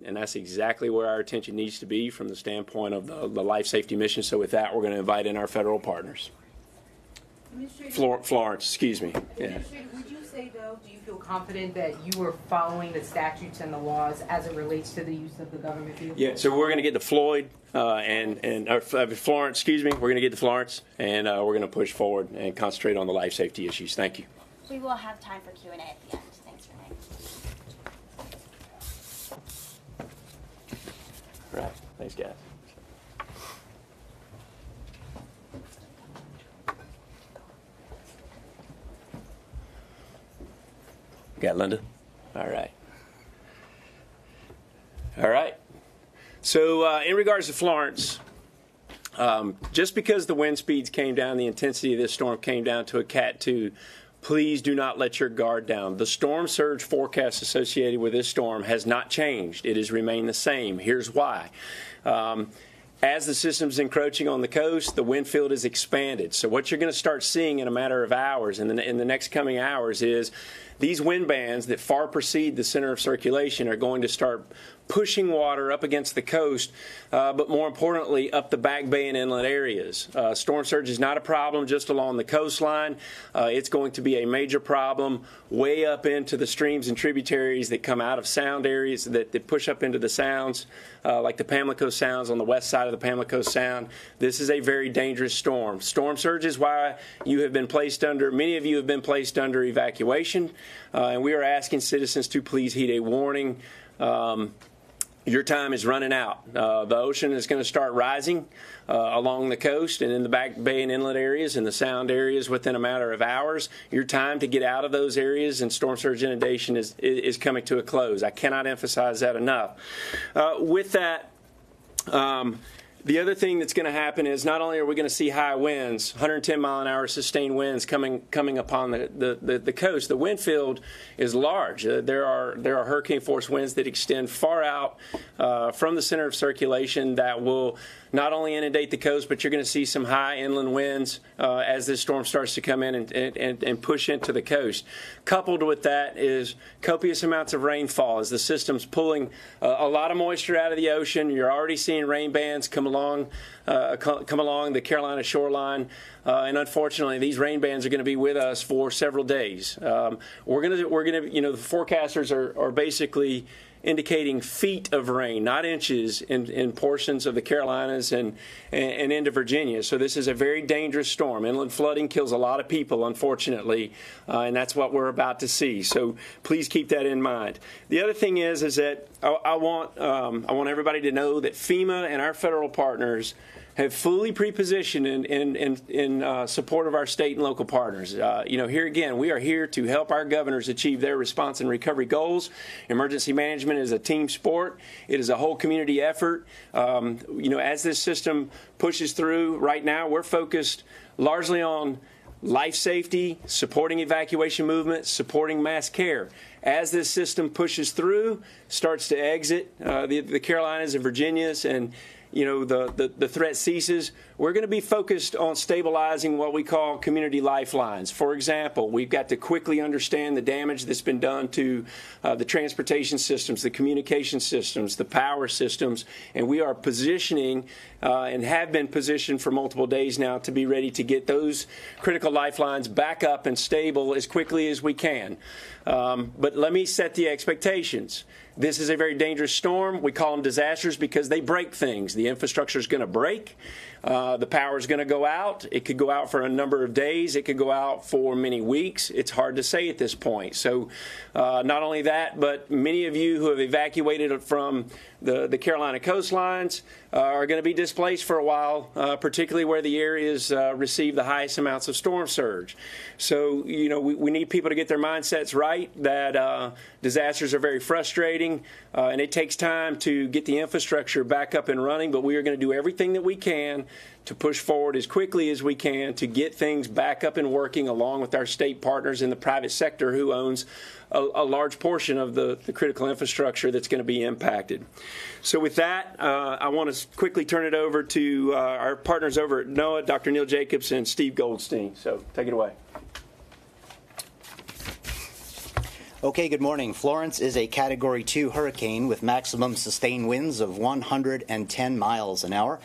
and that's exactly where our attention needs to be from the standpoint of the life safety mission. So with that, we're going to invite in our federal partners. Florence, excuse me. Yeah. Would you say, though, do you feel confident that you are following the statutes and the laws as it relates to the use of the government vehicle? Yeah, so we're going to get to Floyd Florence, excuse me. We're going to get to Florence, and we're going to push forward and concentrate on the life safety issues. Thank you. We will have time for Q&A at the end. Thanks, Renee. Right. Thanks, guys. Got Linda? All right. All right. So in regards to Florence, just because the wind speeds came down, the intensity of this storm came down to a Cat 2, please do not let your guard down. The storm surge forecast associated with this storm has not changed. It has remained the same. Here's why. As the system's encroaching on the coast, the wind field is expanded. So what you're going to start seeing in a matter of hours, in the next coming hours, is these wind bands that far precede the center of circulation are going to start pushing water up against the coast, but more importantly, up the back bay and inlet areas. Storm surge is not a problem just along the coastline. It's going to be a major problem way up into the streams and tributaries that come out of sound areas that push up into the sounds, like the Pamlico Sounds on the west side of the Pamlico Sound. This is a very dangerous storm. Storm surge is why you have been placed under, many of you have been placed under evacuation, and we are asking citizens to please heed a warning. Your time is running out. The ocean is going to start rising along the coast and in the back bay and inlet areas and the sound areas within a matter of hours. Your time to get out of those areas and storm surge inundation is coming to a close. I cannot emphasize that enough. With that, the other thing that's going to happen is not only are we going to see high winds, 110-mile-an-hour sustained winds coming upon the coast, the wind field is large. There are hurricane force winds that extend far out from the center of circulation that will not only inundate the coast, but you're going to see some high inland winds as this storm starts to come in and push into the coast. Coupled with that is copious amounts of rainfall as the system's pulling a lot of moisture out of the ocean. You're already seeing rain bands come along the Carolina shoreline, and unfortunately, these rain bands are going to be with us for several days. We're going to, you know, the forecasters are basically indicating feet of rain, not inches, in portions of the Carolinas and into Virginia. So this is a very dangerous storm. Inland flooding kills a lot of people, unfortunately, and that's what we're about to see. So please keep that in mind. The other thing is that I want everybody to know that FEMA and our federal partners have fully pre-positioned in support of our state and local partners. You know, here again, we are here to help our governors achieve their response and recovery goals. Emergency management is a team sport. It is a whole community effort. You know, as this system pushes through, right now we're focused largely on life safety, supporting evacuation movements, supporting mass care. As this system pushes through, starts to exit the Carolinas and Virginias, and you know, the threat ceases, we're going to be focused on stabilizing what we call community lifelines. For example, we've got to quickly understand the damage that's been done to the transportation systems, the communication systems, the power systems, and we are positioning and have been positioned for multiple days now to be ready to get those critical lifelines back up and stable as quickly as we can. But let me set the expectations. This is a very dangerous storm. We call them disasters because they break things. The infrastructure is going to break. The power is going to go out. It could go out for a number of days. It could go out for many weeks. It's hard to say at this point. So not only that, but many of you who have evacuated from the Carolina coastlines are going to be displaced for a while, particularly where the areas receive the highest amounts of storm surge. So, you know, we need people to get their mindsets right that disasters are very frustrating, and it takes time to get the infrastructure back up and running, but we are going to do everything that we can to push forward as quickly as we can to get things back up and working along with our state partners in the private sector who owns a large portion of the critical infrastructure that's going to be impacted. So with that, I want to quickly turn it over to our partners over at NOAA, Dr. Neil Jacobs and Steve Goldstein. So take it away. Okay, good morning. Florence is a Category 2 hurricane with maximum sustained winds of 110 miles an hour.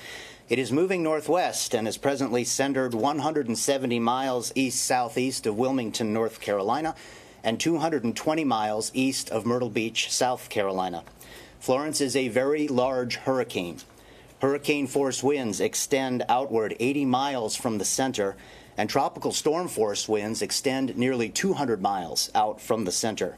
It is moving northwest and is presently centered 170 miles east-southeast of Wilmington, North Carolina, and 220 miles east of Myrtle Beach, South Carolina. Florence is a very large hurricane. Hurricane-force winds extend outward 80 miles from the center, and tropical storm-force winds extend nearly 200 miles out from the center.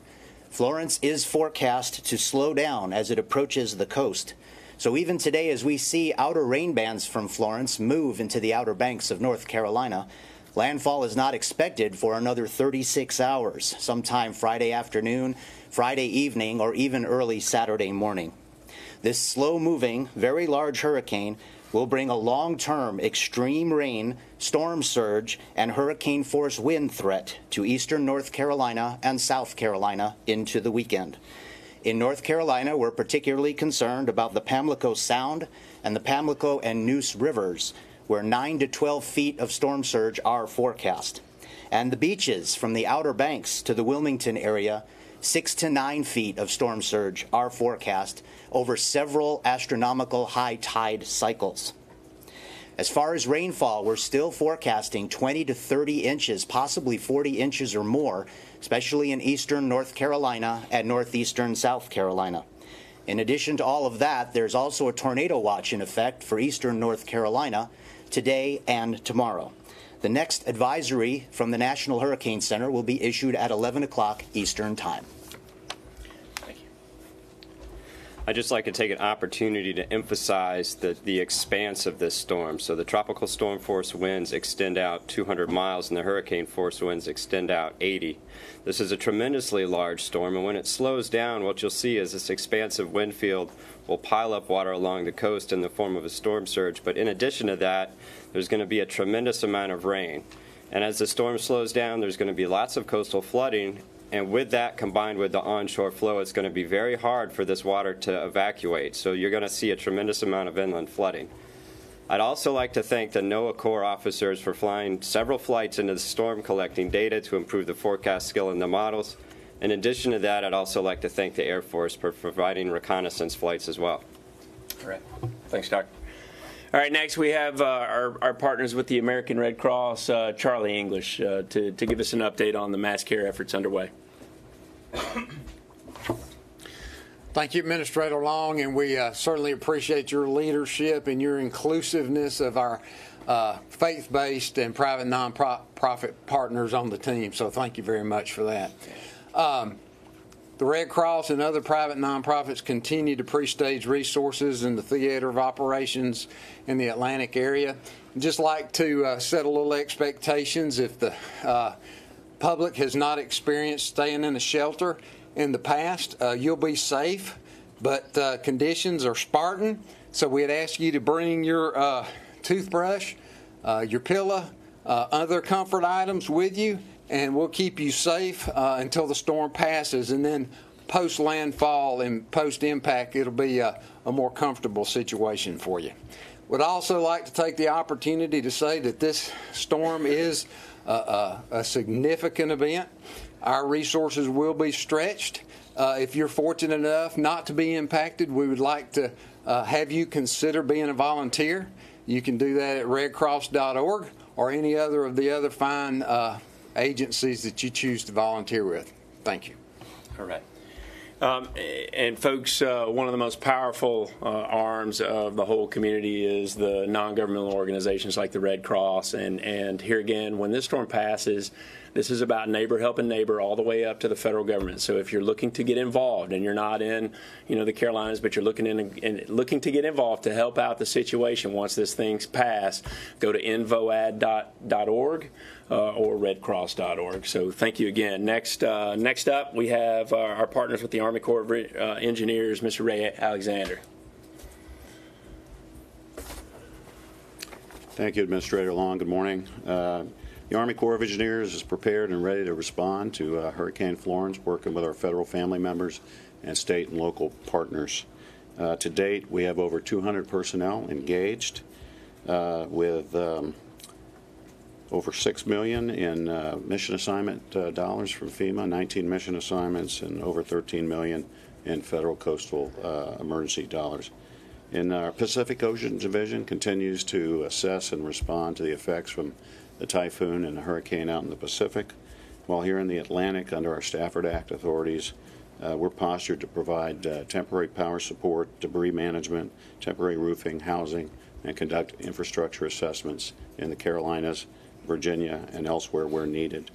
Florence is forecast to slow down as it approaches the coast. So even today, as we see outer rain bands from Florence move into the outer banks of North Carolina, landfall is not expected for another 36 hours, sometime Friday afternoon, Friday evening, or even early Saturday morning. This slow-moving, very large hurricane will bring a long-term extreme rain, storm surge, and hurricane-force wind threat to eastern North Carolina and South Carolina into the weekend. In North Carolina, we're particularly concerned about the Pamlico Sound and the Pamlico and Neuse rivers, where 9 to 12 feet of storm surge are forecast. And the beaches from the Outer Banks to the Wilmington area, 6 to 9 feet of storm surge are forecast over several astronomical high tide cycles. As far as rainfall, we're still forecasting 20 to 30 inches, possibly 40 inches or more, especially in eastern North Carolina and northeastern South Carolina. In addition to all of that, there's also a tornado watch in effect for eastern North Carolina today and tomorrow. The next advisory from the National Hurricane Center will be issued at 11 o'clock Eastern Time. Thank you. I'd just like to take an opportunity to emphasize the expanse of this storm. So the tropical storm force winds extend out 200 miles and the hurricane force winds extend out 80. This is a tremendously large storm, and when it slows down, what you'll see is this expansive wind field will pile up water along the coast in the form of a storm surge. But in addition to that, there's going to be a tremendous amount of rain. And as the storm slows down, there's going to be lots of coastal flooding. And with that, combined with the onshore flow, it's going to be very hard for this water to evacuate. So you're going to see a tremendous amount of inland flooding. I'd also like to thank the NOAA Corps officers for flying several flights into the storm, collecting data to improve the forecast skill in the models. In addition to that, I'd also like to thank the Air Force for providing reconnaissance flights as well. All right. Thanks, Doc. All right, next we have our partners with the American Red Cross, Charlie English, to give us an update on the mass care efforts underway. Thank you, Administrator Long, and we certainly appreciate your leadership and your inclusiveness of our faith-based and private nonprofit partners on the team. So thank you very much for that. The Red Cross and other private nonprofits continue to pre-stage resources in the theater of operations in the Atlantic area. I'd just like to set a little expectations. If the public has not experienced staying in a shelter in the past, you'll be safe, but conditions are Spartan. So we'd ask you to bring your toothbrush, your pillow, other comfort items with you, and we'll keep you safe until the storm passes. And then post-landfall and post-impact, it'll be a more comfortable situation for you. Would also like to take the opportunity to say that this storm is a significant event. Our resources will be stretched. If you're fortunate enough not to be impacted, we would like to have you consider being a volunteer. You can do that at redcross.org or any other of the other fine agencies that you choose to volunteer with. Thank you. All right. And folks, one of the most powerful arms of the whole community is the non-governmental organizations like the Red Cross. And here again, when this storm passes, this is about neighbor helping neighbor all the way up to the federal government. So if you're looking to get involved and you're not in, the Carolinas, but you're looking to get involved to help out the situation once this thing's passed, go to invoad.org or redcross.org. So thank you again. Next up, we have our partners with the Army Corps of Engineers, Mr. Ray Alexander. Thank you, Administrator Long. Good morning. The Army Corps of Engineers is prepared and ready to respond to Hurricane Florence, working with our federal family members and state and local partners. To date, we have over 200 personnel engaged with over $6 million in mission assignment dollars from FEMA, 19 mission assignments, and over $13 million in federal coastal emergency dollars. In our Pacific Ocean Division continues to assess and respond to the effects from the typhoon and the hurricane out in the Pacific. While here in the Atlantic, under our Stafford Act authorities, we're postured to provide temporary power support, debris management, temporary roofing, housing, and conduct infrastructure assessments in the Carolinas, Virginia, and elsewhere where needed.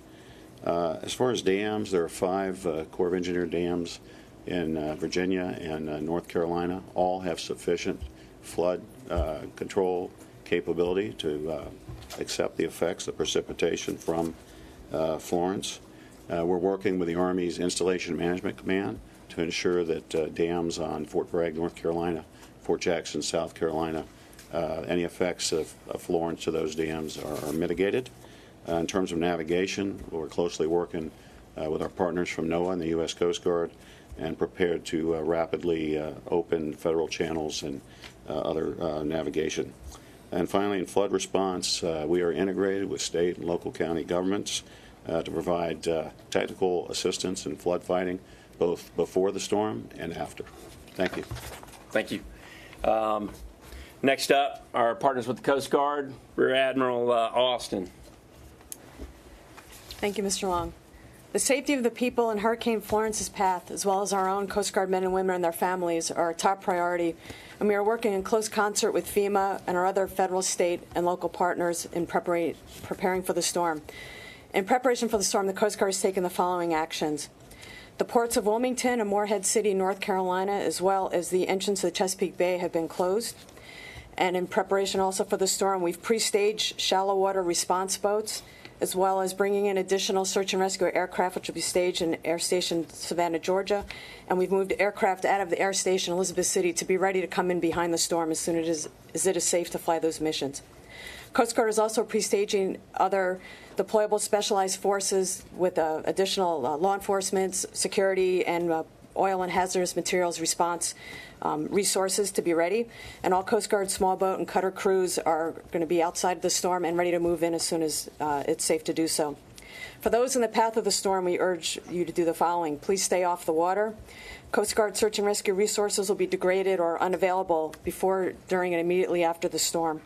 As far as dams, there are 5 Corps of Engineer dams in Virginia and North Carolina. All have sufficient flood control capability to accept the effects of precipitation from Florence. We're working with the Army's Installation Management Command to ensure that dams on Fort Bragg, North Carolina, Fort Jackson, South Carolina, any effects of Florence to those dams are mitigated. In terms of navigation, we're closely working with our partners from NOAA and the U.S. Coast Guard and prepared to rapidly open federal channels and other navigation. And finally, in flood response, we are integrated with state and local county governments to provide technical assistance in flood fighting, both before the storm and after. Thank you. Thank you. Next up, our partners with the Coast Guard, Rear Admiral Austin. Thank you, Mr. Long. The safety of the people in Hurricane Florence's path, as well as our own Coast Guard men and women and their families, are a top priority, and we are working in close concert with FEMA and our other federal, state, and local partners in preparing for the storm. In preparation for the storm, the Coast Guard has taken the following actions. The ports of Wilmington and Morehead City, North Carolina, as well as the entrance to the Chesapeake Bay, have been closed. And in preparation also for the storm, we've pre-staged shallow water response boats, as well as bringing in additional search and rescue aircraft, which will be staged in Air Station Savannah, Georgia. And we've moved aircraft out of the Air Station Elizabeth City to be ready to come in behind the storm as soon as it is safe to fly those missions. Coast Guard is also pre-staging other deployable specialized forces with additional law enforcement, security, and oil and hazardous materials response resources to be ready. And all Coast Guard small boat and cutter crews are going to be outside the storm and ready to move in as soon as it's safe to do so. For those in the path of the storm, we urge you to do the following. Please stay off the water. Coast Guard search and rescue resources will be degraded or unavailable before, during, and immediately after the storm.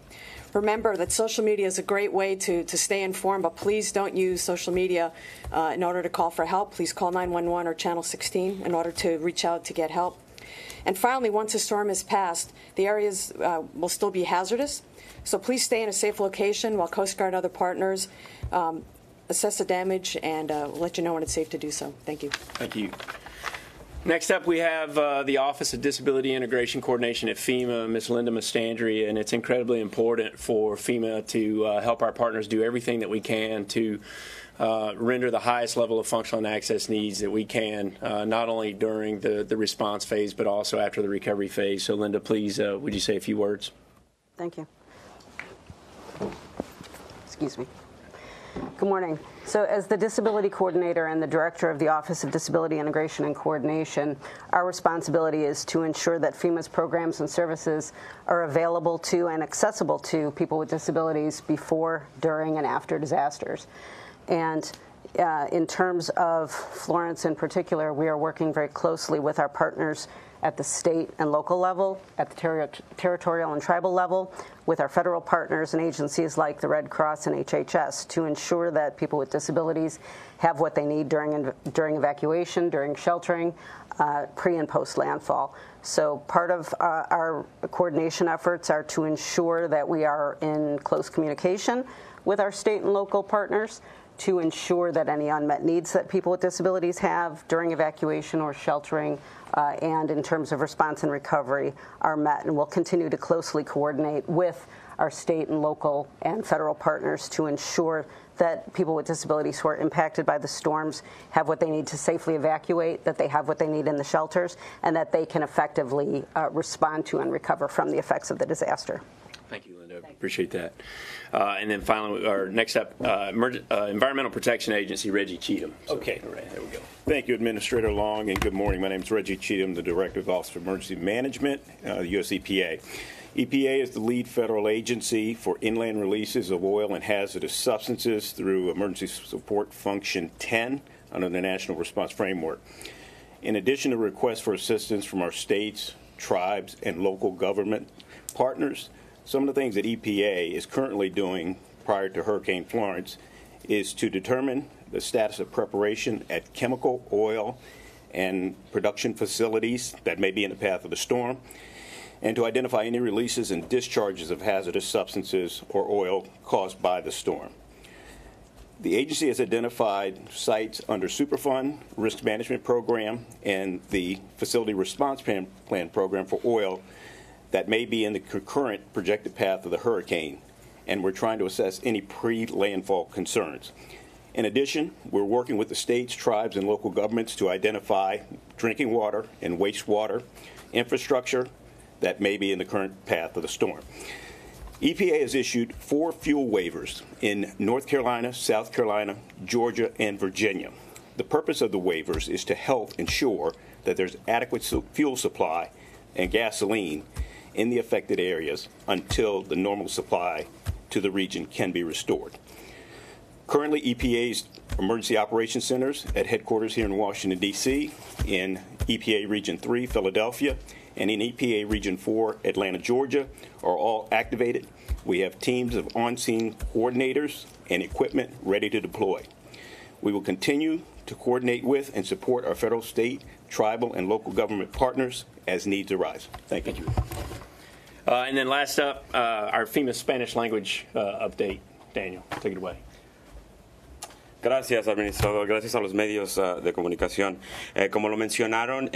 Remember that social media is a great way to stay informed, but please don't use social media in order to call for help. Please call 911 or Channel 16 in order to reach out to get help. And finally, once the storm is passed, the areas will still be hazardous, so please stay in a safe location while Coast Guard and other partners assess the damage and let you know when it's safe to do so. Thank you. Thank you. Next up, we have the Office of Disability Integration Coordination at FEMA, Ms. Linda Mastandri, and it's incredibly important for FEMA to help our partners do everything that we can to render the highest level of functional and access needs that we can, not only during the response phase, but also after the recovery phase. So, Linda, please, would you say a few words? Thank you. Excuse me. Good morning. So as the Disability Coordinator and the Director of the Office of Disability Integration and Coordination, our responsibility is to ensure that FEMA's programs and services are available to and accessible to people with disabilities before, during, and after disasters. And in terms of Florence in particular, we are working very closely with our partners at the state and local level, at the territorial and tribal level, with our federal partners and agencies like the Red Cross and HHS to ensure that people with disabilities have what they need during evacuation, during sheltering, pre and post landfall. So part of our coordination efforts are to ensure that we are in close communication with our state and local partners to ensure that any unmet needs that people with disabilities have during evacuation or sheltering and in terms of response and recovery are met. And we'll continue to closely coordinate with our state and local and federal partners to ensure that people with disabilities who are impacted by the storms have what they need to safely evacuate, that they have what they need in the shelters, and that they can effectively respond to and recover from the effects of the disaster. Thank you, Linda. Appreciate that. And then finally, our next up, Environmental Protection Agency, Reggie Cheatham. So, okay. All right, there we go. Thank you, Administrator Long, and good morning. My name is Reggie Cheatham, the Director of the Office of Emergency Management, U.S. EPA. EPA is the lead federal agency for inland releases of oil and hazardous substances through Emergency Support Function 10 under the National Response Framework. In addition to requests for assistance from our states, tribes, and local government partners, some of the things that EPA is currently doing prior to Hurricane Florence is to determine the status of preparation at chemical, oil, and production facilities that may be in the path of the storm, and to identify any releases and discharges of hazardous substances or oil caused by the storm. The agency has identified sites under Superfund, Risk Management Program, and the Facility Response Plan Program for oil that may be in the concurrent projected path of the hurricane, and we're trying to assess any pre-landfall concerns. In addition, we're working with the states, tribes, and local governments to identify drinking water and wastewater infrastructure that may be in the current path of the storm. EPA has issued 4 fuel waivers in North Carolina, South Carolina, Georgia, and Virginia. The purpose of the waivers is to help ensure that there's adequate fuel supply and gasoline in the affected areas until the normal supply to the region can be restored. Currently, EPA's emergency operations centers at headquarters here in Washington, D.C., in EPA Region 3, Philadelphia, and in EPA Region 4, Atlanta, Georgia, are all activated. We have teams of on-scene coordinators and equipment ready to deploy. We will continue to coordinate with and support our federal, state, tribal, and local government partners as needs arise. Thank you. And then last up, our FEMA Spanish language update. Daniel, take it away. Gracias, administrador. Gracias a los medios de comunicación. Como lo mencionaron,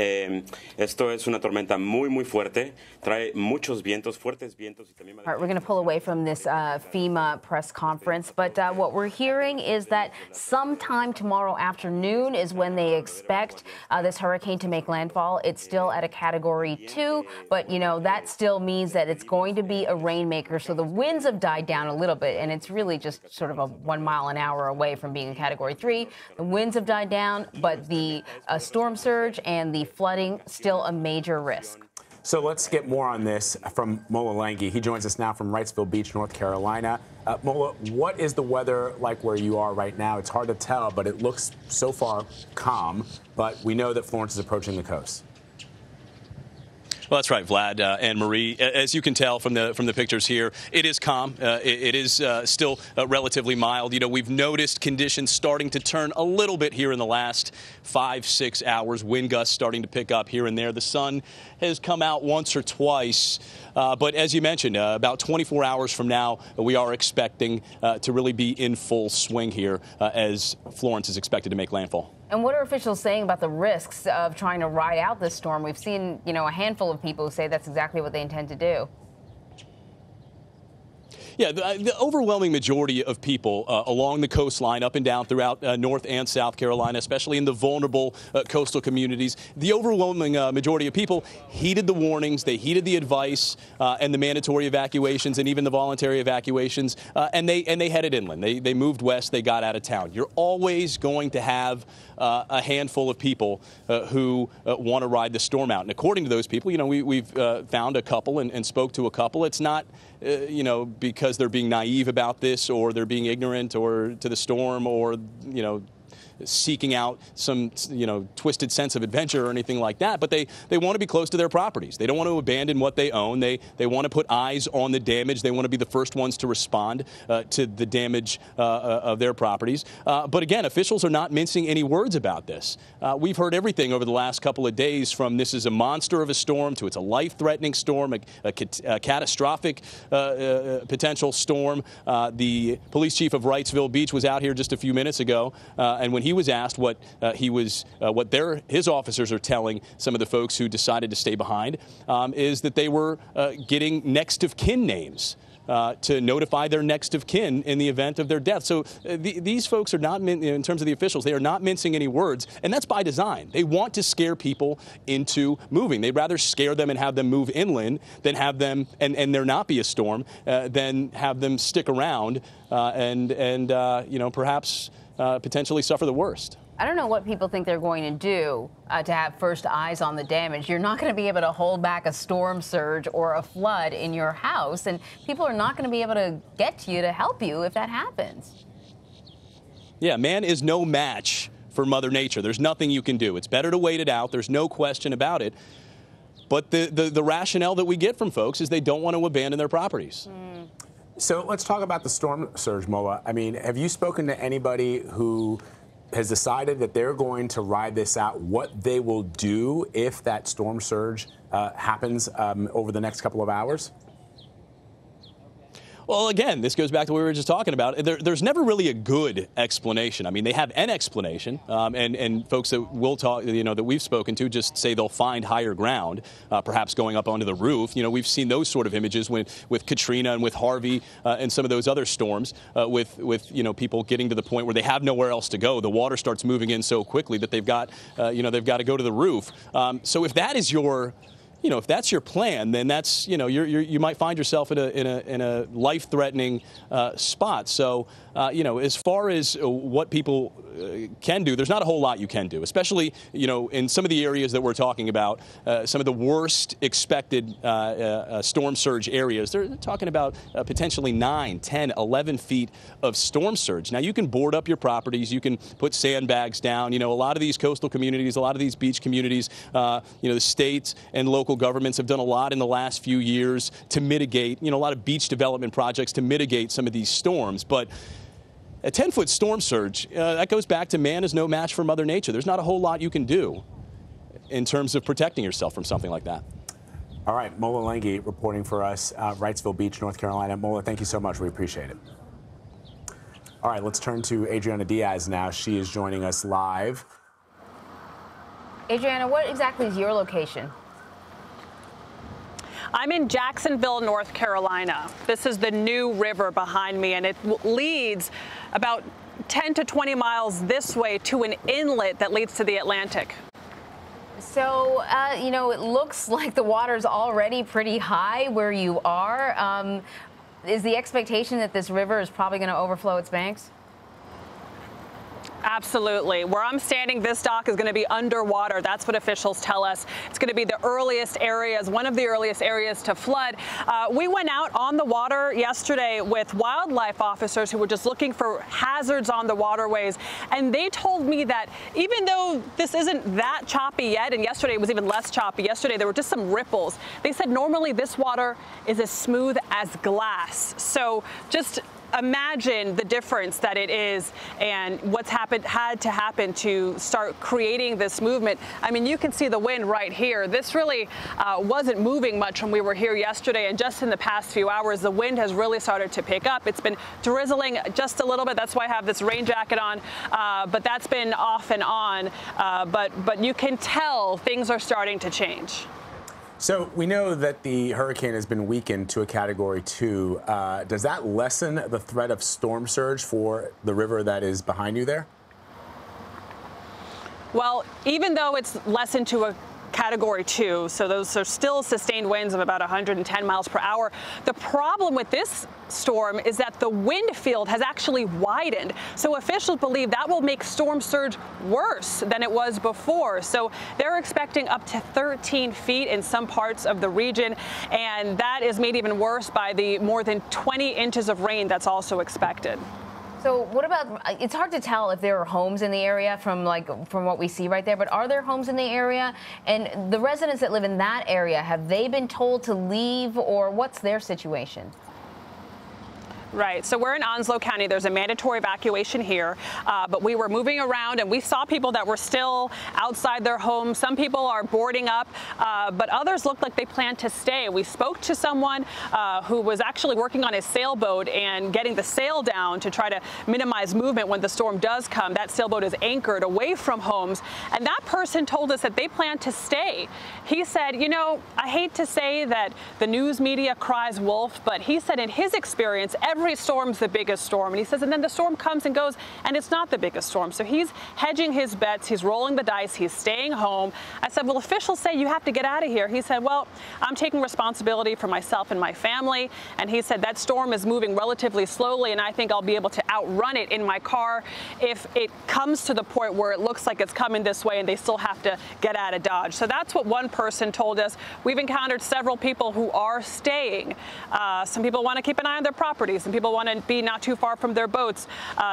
esto es una tormenta muy fuerte. Trae muchos vientos, fuertes vientos. Y también... All right, we're going to pull away from this FEMA press conference, but what we're hearing is that sometime tomorrow afternoon is when they expect this hurricane to make landfall. It's still at a Category 2, but, you know, that still means that it's going to be a rainmaker. So the winds have died down a little bit, and it's really just sort of a 1 mile an hour away from being Category 3. The winds have died down, but the storm surge and the flooding still a major risk. So let's get more on this from Mola Langi. He joins us now from Wrightsville Beach, North Carolina. Mola, what is the weather like where you are right now? It's hard to tell, but it looks so far calm. But we know that Florence is approaching the coast. Well, that's right, Vlad and Marie. As you can tell from the pictures here, it is calm. It is still relatively mild. You know, we've noticed conditions starting to turn a little bit here in the last 5-6 hours. Wind gusts starting to pick up here and there. The sun has come out once or twice. But as you mentioned, about 24 hours from now, we are expecting to really be in full swing here as Florence is expected to make landfall. And what are officials saying about the risks of trying to ride out this storm? We've seen, you know, a handful of people who say that's exactly what they intend to do. Yeah, the overwhelming majority of people along the coastline, up and down throughout North and South Carolina, especially in the vulnerable coastal communities, the overwhelming majority of people heeded the warnings, they heeded the advice and the mandatory evacuations and even the voluntary evacuations, and they headed inland. They moved west, they got out of town. You're always going to have a handful of people who want to ride the storm out. And according to those people, you know, we've found a couple and spoke to a couple. It's not, you know, because they're being naive about this or they're being ignorant or to the storm or, you know, seeking out some, you know, twisted sense of adventure or anything like that, but they want to be close to their properties. They don't want to abandon what they own. They want to put eyes on the damage. They want to be the first ones to respond to the damage of their properties. But again, officials are not mincing any words about this. We've heard everything over the last couple of days, from this is a monster of a storm to it's a life-threatening storm, a catastrophic potential storm. The police chief of Wrightsville Beach was out here just a few minutes ago, and when he was asked what his officers are telling some of the folks who decided to stay behind, is that they were getting next of kin names to notify their next of kin in the event of their death. So these folks are not, in terms of the officials, they are not mincing any words, and that's by design. They want to scare people into moving. They'd rather scare them and have them move inland than have them, and there not be a storm, than have them stick around and perhaps potentially suffer the worst. I don't know what people think they're going to do to have first eyes on the damage. You're not going to be able to hold back a storm surge or a flood in your house, and people are not going to be able to get to you to help you if that happens. Yeah, man is no match for Mother Nature. There's nothing you can do. It's better to wait it out. There's no question about it. But the rationale that we get from folks is they don't want to abandon their properties. So let's talk about the storm surge, Mola. I mean, have you spoken to anybody who has decided that they're going to ride this out, what they will do if that storm surge happens over the next couple of hours? Well, again, this goes back to what we were just talking about. There's never really a good explanation. I mean, they have an explanation, and folks that we'll talk, that we've spoken to, just say they'll find higher ground, perhaps going up onto the roof. We've seen those sort of images with Katrina and with Harvey and some of those other storms, with people getting to the point where they have nowhere else to go. The water starts moving in so quickly that they've got to go to the roof. So if that is your if that's your plan, then that's, you might find yourself in a life-threatening spot. So, as far as what people can do, there's not a whole lot you can do, especially, in some of the areas that we're talking about, some of the worst expected storm surge areas. They're talking about potentially 9, 10, 11 feet of storm surge. Now, you can board up your properties. You can put sandbags down. A lot of these coastal communities, a lot of these beach communities, the states and local governments have done a lot in the last few years to mitigate, a lot of beach development projects to mitigate some of these storms. But a 10-foot storm surge, that goes back to man is no match for Mother Nature. There's not a whole lot you can do in terms of protecting yourself from something like that. All right, Mola Lenghi reporting for us, Wrightsville Beach, North Carolina. Mola, thank you so much. We appreciate it. All right, let's turn to Adriana Diaz now. She is joining us live. Adriana, what exactly is your location? I'm in Jacksonville, North Carolina. This is the New River behind me, and it leads about 10 to 20 miles this way to an inlet that leads to the Atlantic. So, it looks like the water's already pretty high where you are. Is the expectation that this river is probably going to overflow its banks? Absolutely. Where I'm standing, this dock is going to be underwater. That's what officials tell us. It's going to be the earliest areas, one of the earliest areas to flood. We went out on the water yesterday with wildlife officers who were just looking for hazards on the waterways. And they told me that even though this isn't that choppy yet, and yesterday it was even less choppy, yesterday there were just some ripples. They said normally this water is as smooth as glass. So just imagine the difference that it is and what's had to happen to start creating this movement. I mean, you can see the wind right here. This really wasn't moving much when we were here yesterday, and just in the past few hours, the wind has really started to pick up. It's been drizzling just a little bit. That's why I have this rain jacket on, but that's been off and on. But you can tell things are starting to change. So we know that the hurricane has been weakened to a Category 2. Does that lessen the threat of storm surge for the river that is behind you there? Well, even though it's lessened to a Category 2, so those are still sustained winds of about 110 miles per hour. The problem with this storm is that the wind field has actually widened. So officials believe that will make storm surge worse than it was before. So they're expecting up to 13 feet in some parts of the region, and that is made even worse by the more than 20 inches of rain that's also expected. So what about, it's hard to tell if there are homes in the area from what we see right there, but are there homes in the area? And the residents that live in that area, have they been told to leave, or what's their situation? Right. So we're in Onslow County. There's a mandatory evacuation here, but we were moving around and we saw people that were still outside their homes. Some people are boarding up, but others looked like they planned to stay. We spoke to someone who was actually working on his sailboat and getting the sail down to try to minimize movement when the storm does come. That sailboat is anchored away from homes, and that person told us that they plan to stay. He said, you know, I hate to say that the news media cries wolf, but he said in his experience, every storm's the biggest storm. And he says, and then the storm comes and goes, and it's not the biggest storm. So he's hedging his bets. He's rolling the dice. He's staying home. I said, well, officials say you have to get out of here. He said, well, I'm taking responsibility for myself and my family. And he said, that storm is moving relatively slowly, and I think I'll be able to outrun it in my car if it comes to the point where it looks like it's coming this way and they still have to get out of Dodge. So that's what one person told us. We've encountered several people who are staying. Some people want to keep an eye on their property. Some people want to be not too far from their boats.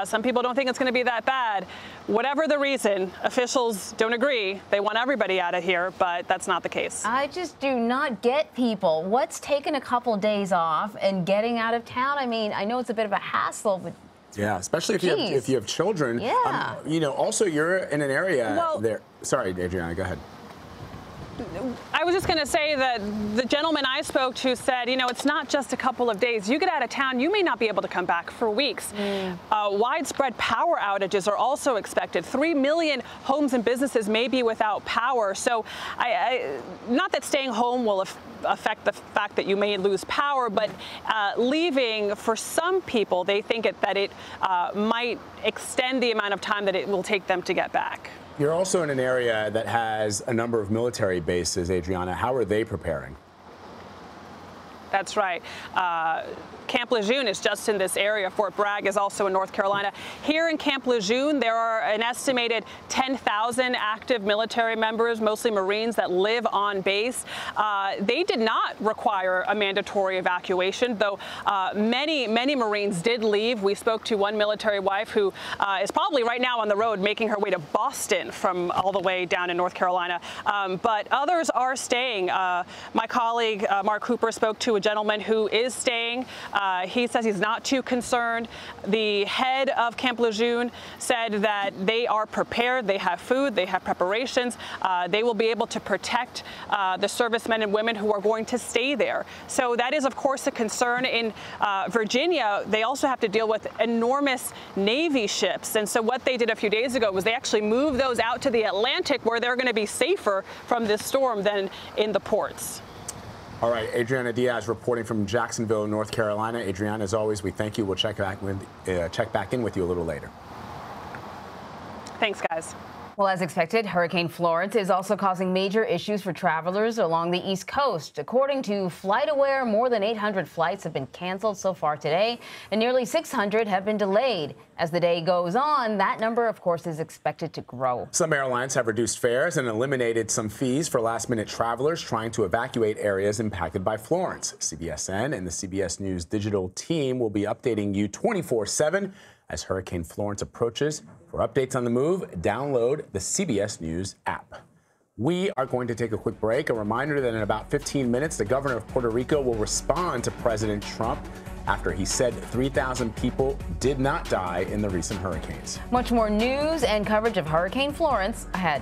Some people don't think it's going to be that bad. Whatever the reason, officials don't agree. They want everybody out of here, but that's not the case. I just do not get people. What's taking a couple days off and getting out of town? I mean, I know it's a bit of a hassle, but yeah, especially if you have children. Yeah. You know, also you're in an area there. Sorry, Adriana, go ahead. I was just going to say that the gentleman I spoke to said, you know, it's not just a couple of days. You get out of town, you may not be able to come back for weeks. Widespread power outages are also expected. 3 million homes and businesses may be without power. So not that staying home will affect the fact that you may lose power, but leaving, for some people, they think that it might extend the amount of time that it will take them to get back. You're also in an area that has a number of military bases, Adriana. How are they preparing? That's right. Camp Lejeune is just in this area. Fort Bragg is also in North Carolina. Here in Camp Lejeune, there are an estimated 10,000 active military members, mostly Marines, that live on base. They did not require a mandatory evacuation, though many Marines did leave. We spoke to one military wife who is probably right now on the road making her way to Boston from all the way down in North Carolina. But others are staying. My colleague, Mark Cooper, spoke to a gentleman who is staying. He says he's not too concerned. The head of Camp Lejeune said that they are prepared. They have food. They have preparations. They will be able to protect the servicemen and women who are going to stay there. So that is, of course, a concern. In Virginia, they also have to deal with enormous Navy ships. And so what they did a few days ago was they actually moved those out to the Atlantic, where they're going to be safer from this storm than in the ports. All right, Adriana Diaz reporting from Jacksonville, North Carolina. Adriana, as always, we thank you. We'll check back in with you a little later. Thanks, guys. Well, as expected, Hurricane Florence is also causing major issues for travelers along the East Coast. According to FlightAware, more than 800 flights have been canceled so far today, and nearly 600 have been delayed. As the day goes on, that number, of course, is expected to grow. Some airlines have reduced fares and eliminated some fees for last-minute travelers trying to evacuate areas impacted by Florence. CBSN and the CBS News digital team will be updating you 24/7 as Hurricane Florence approaches. For updates on the move, download the CBS News app. We are going to take a quick break. A reminder that in about 15 minutes, the governor of Puerto Rico will respond to President Trump after he said 3,000 people did not die in the recent hurricanes. Much more news and coverage of Hurricane Florence ahead.